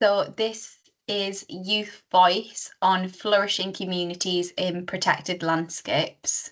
So this is Youth Voice on Flourishing Communities in Protected Landscapes.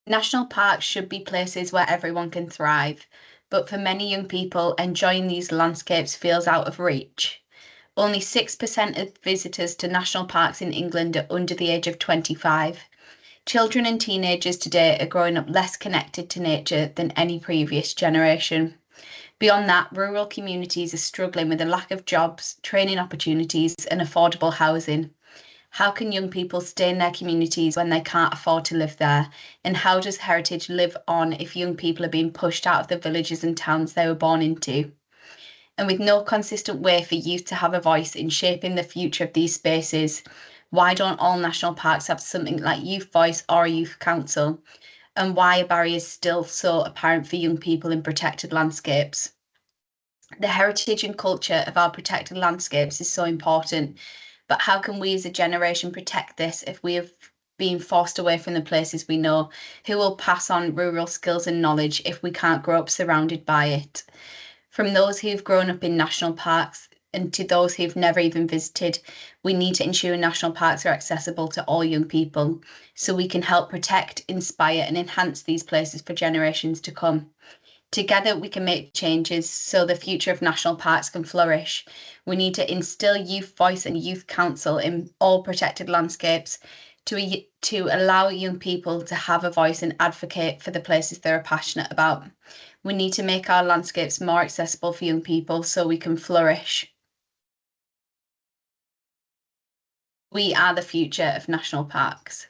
National parks should be places where everyone can thrive, but for many young people, enjoying these landscapes feels out of reach. Only 6% of visitors to national parks in England are under the age of 25. Children and teenagers today are growing up less connected to nature than any previous generation. Beyond that, rural communities are struggling with a lack of jobs, training opportunities, and affordable housing. How can young people stay in their communities when they can't afford to live there? And how does heritage live on if young people are being pushed out of the villages and towns they were born into? And with no consistent way for youth to have a voice in shaping the future of these spaces, why don't all national parks have something like Youth Voice or a Youth Council? And why are barriers still so apparent for young people in protected landscapes? The heritage and culture of our protected landscapes is so important, but how can we as a generation protect this if we have been forced away from the places we know? Who will pass on rural skills and knowledge if we can't grow up surrounded by it? From those who've grown up in national parks and to those who've never even visited, we need to ensure national parks are accessible to all young people so we can help protect, inspire, and enhance these places for generations to come. Together, we can make changes so the future of national parks can flourish. We need to instill youth voice and youth council in all protected landscapes to allow young people to have a voice and advocate for the places they're passionate about. We need to make our landscapes more accessible for young people so we can flourish. We are the future of national parks.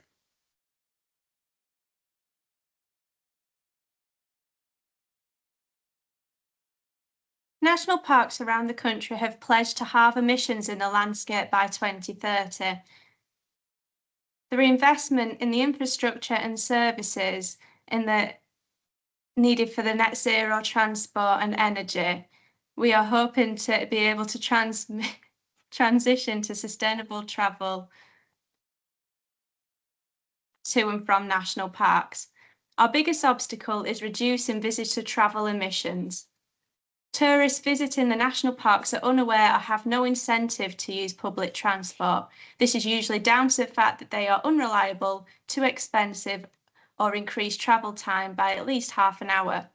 National parks around the country have pledged to halve emissions in the landscape by 2030. The reinvestment in the infrastructure and services needed for the net zero transport and energy, we are hoping to be able to transition to sustainable travel to and from national parks. Our biggest obstacle is reducing visitor travel emissions. Tourists visiting the national parks are unaware or have no incentive to use public transport. This is usually down to the fact that they are unreliable, too expensive, or increase travel time by at least half an hour.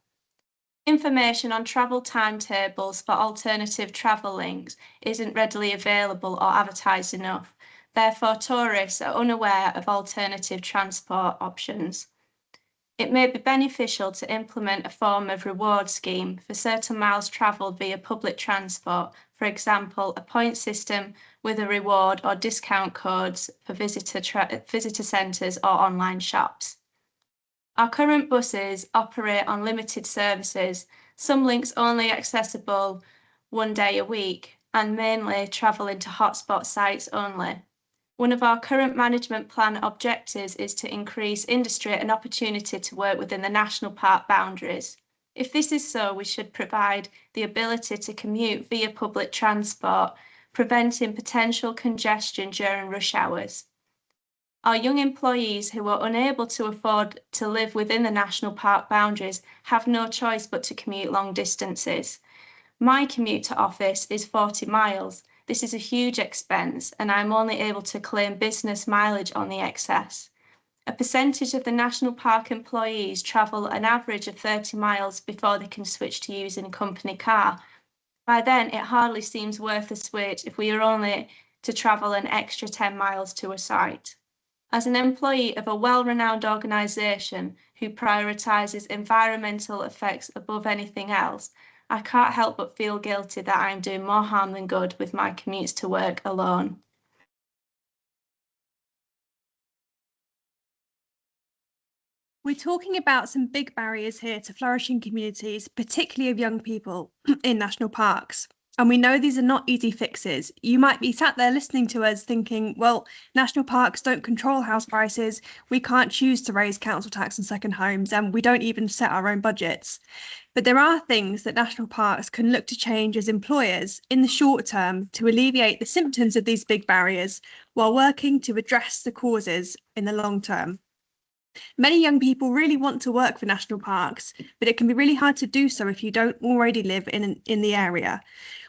Information on travel timetables for alternative travel links isn't readily available or advertised enough. Therefore, tourists are unaware of alternative transport options. It may be beneficial to implement a form of reward scheme for certain miles travelled via public transport, for example, a point system with a reward or discount codes for visitor centres or online shops. Our current buses operate on limited services, some links only accessible one day a week, and mainly travel into hotspot sites only. One of our current management plan objectives is to increase industry and opportunity to work within the national park boundaries. If this is so, we should provide the ability to commute via public transport, preventing potential congestion during rush hours. Our young employees who are unable to afford to live within the national park boundaries have no choice but to commute long distances. My commute to office is 40 miles. This is a huge expense, and I'm only able to claim business mileage on the excess. A percentage of the national park employees travel an average of 30 miles before they can switch to using a company car. By then, it hardly seems worth the switch if we are only to travel an extra 10 miles to a site. As an employee of a well-renowned organisation who prioritises environmental effects above anything else, I can't help but feel guilty that I am doing more harm than good with my commutes to work alone. We're talking about some big barriers here to flourishing communities, particularly of young people in national parks. And we know these are not easy fixes. You might be sat there listening to us thinking, well, national parks don't control house prices. We can't choose to raise council tax on second homes, and we don't even set our own budgets. But there are things that national parks can look to change as employers in the short term to alleviate the symptoms of these big barriers while working to address the causes in the long term. Many young people really want to work for national parks, but it can be really hard to do so if you don't already live in the area.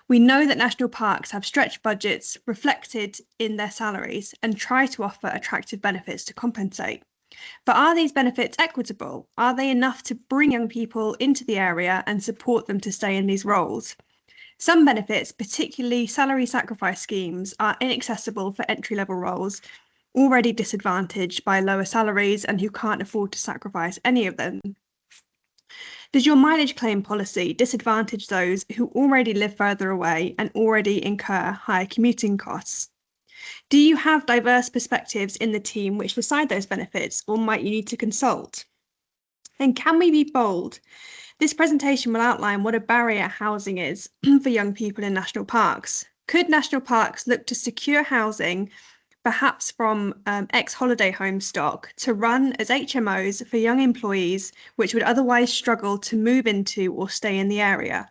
We know that national parks have stretched budgets reflected in their salaries and try to offer attractive benefits to compensate. But are these benefits equitable? Are they enough to bring young people into the area and support them to stay in these roles? Some benefits, particularly salary sacrifice schemes, are inaccessible for entry-level roles, already disadvantaged by lower salaries and who can't afford to sacrifice any of them. Does your mileage claim policy disadvantage those who already live further away and already incur higher commuting costs? Do you have diverse perspectives in the team which decide those benefits, or might you need to consult? And can we be bold? This presentation will outline what a barrier housing is for young people in national parks. Could national parks look to secure housing, perhaps from ex-holiday home stock, to run as HMOs for young employees which would otherwise struggle to move into or stay in the area?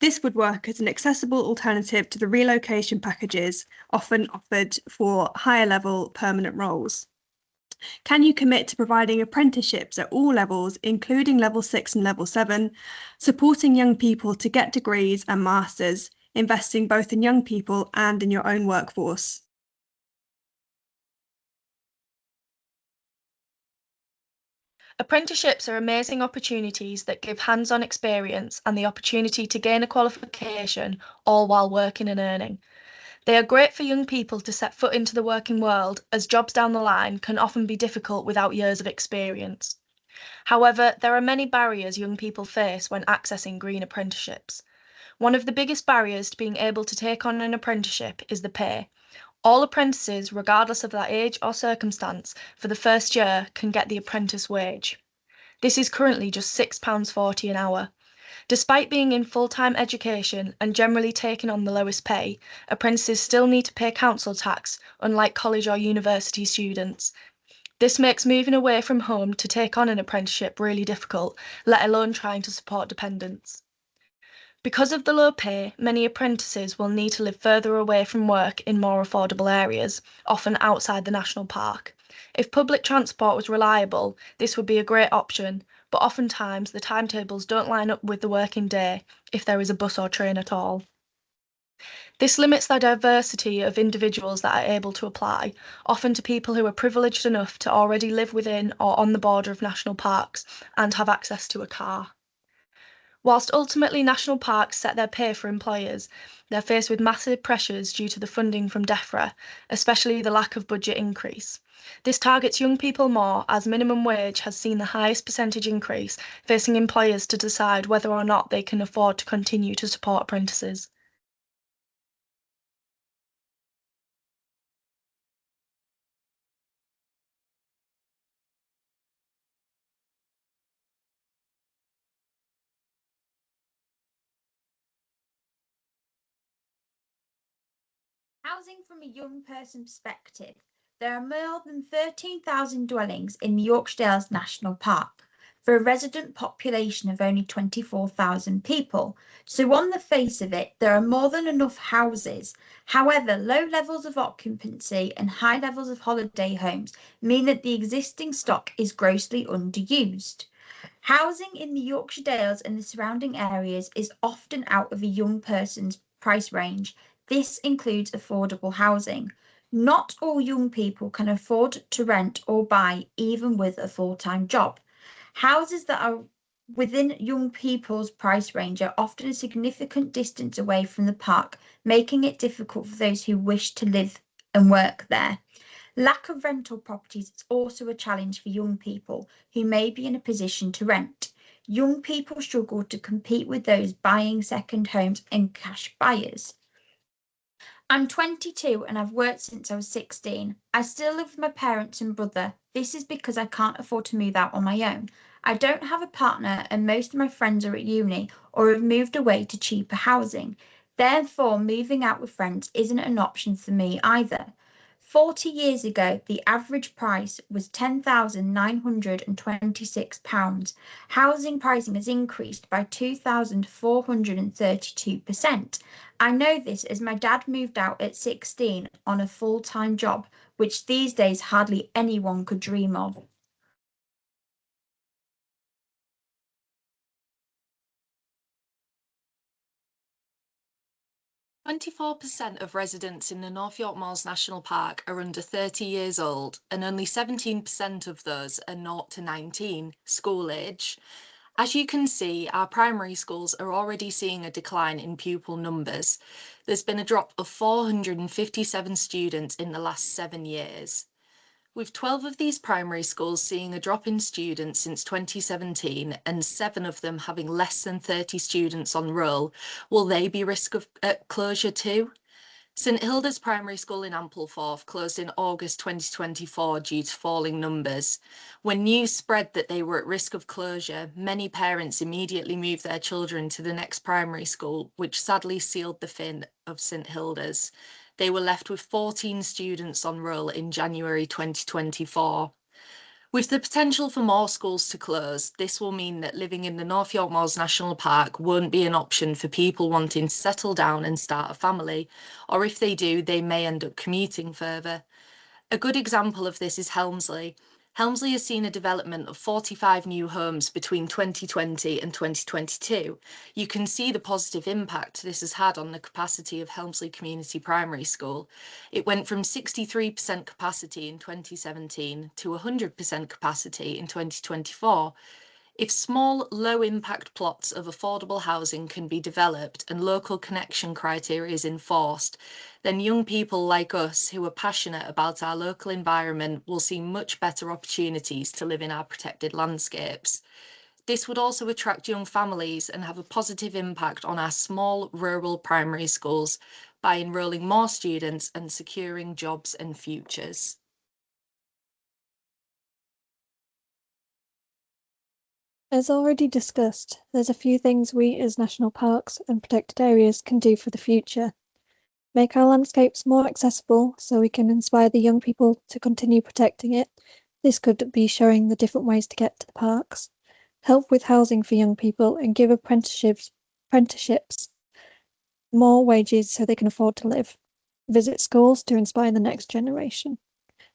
This would work as an accessible alternative to the relocation packages often offered for higher level permanent roles. Can you commit to providing apprenticeships at all levels, including level 6 and level 7, supporting young people to get degrees and masters, investing both in young people and in your own workforce? Apprenticeships are amazing opportunities that give hands-on experience and the opportunity to gain a qualification, all while working and earning. They are great for young people to set foot into the working world, as jobs down the line can often be difficult without years of experience. However, there are many barriers young people face when accessing green apprenticeships. One of the biggest barriers to being able to take on an apprenticeship is the pay. All apprentices, regardless of their age or circumstance, for the first year can get the apprentice wage. This is currently just £6.40 an hour. Despite being in full-time education and generally taking on the lowest pay, apprentices still need to pay council tax, unlike college or university students. This makes moving away from home to take on an apprenticeship really difficult, let alone trying to support dependents. Because of the low pay, many apprentices will need to live further away from work in more affordable areas, often outside the national park. If public transport was reliable, this would be a great option, but oftentimes the timetables don't line up with the working day if there is a bus or train at all. This limits the diversity of individuals that are able to apply, often to people who are privileged enough to already live within or on the border of national parks and have access to a car. Whilst ultimately national parks set their pay for employers, they're faced with massive pressures due to the funding from DEFRA, especially the lack of budget increase. This targets young people more, as minimum wage has seen the highest percentage increase, facing employers to decide whether or not they can afford to continue to support apprentices. Housing from a young person perspective, there are more than 13,000 dwellings in the Yorkshire Dales National Park for a resident population of only 24,000 people. So on the face of it, there are more than enough houses. However, low levels of occupancy and high levels of holiday homes mean that the existing stock is grossly underused. Housing in the Yorkshire Dales and the surrounding areas is often out of a young person's price range. This includes affordable housing. Not all young people can afford to rent or buy, even with a full-time job. Houses that are within young people's price range are often a significant distance away from the park, making it difficult for those who wish to live and work there. Lack of rental properties is also a challenge for young people who may be in a position to rent. Young people struggle to compete with those buying second homes and cash buyers. I'm 22 and I've worked since I was 16. I still live with my parents and brother. This is because I can't afford to move out on my own. I don't have a partner and most of my friends are at uni or have moved away to cheaper housing. Therefore, moving out with friends isn't an option for me either. 40 years ago, the average price was £10,926. Housing pricing has increased by 2,432%. I know this as my dad moved out at 16 on a full-time job, which these days hardly anyone could dream of. 24% of residents in the North York Moors National Park are under 30 years old, and only 17% of those are 0 to 19, school age. As you can see, our primary schools are already seeing a decline in pupil numbers. There's been a drop of 457 students in the last 7 years. With 12 of these primary schools seeing a drop in students since 2017 and 7 of them having less than 30 students on roll, will they be risk of closure too? St Hilda's Primary School in Ampleforth closed in August 2024 due to falling numbers. When news spread that they were at risk of closure, many parents immediately moved their children to the next primary school, which sadly sealed the fate of St Hilda's. They were left with 14 students on roll in January 2024. With the potential for more schools to close, this will mean that living in the North York Moors National Park won't be an option for people wanting to settle down and start a family, or if they do, they may end up commuting further. A good example of this is Helmsley. Helmsley has seen a development of 45 new homes between 2020 and 2022. You can see the positive impact this has had on the capacity of Helmsley Community Primary School. It went from 63% capacity in 2017 to 100% capacity in 2024. If small, low-impact plots of affordable housing can be developed and local connection criteria is enforced, then young people like us who are passionate about our local environment will see much better opportunities to live in our protected landscapes. This would also attract young families and have a positive impact on our small rural primary schools by enrolling more students and securing jobs and futures. As already discussed, there's a few things we as national parks and protected areas can do for the future. Make our landscapes more accessible so we can inspire the young people to continue protecting it. This could be showing the different ways to get to the parks. Help with housing for young people and give apprenticeships more wages so they can afford to live. Visit schools to inspire the next generation.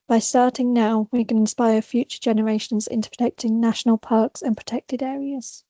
By starting now, we can inspire future generations into protecting national parks and protected areas.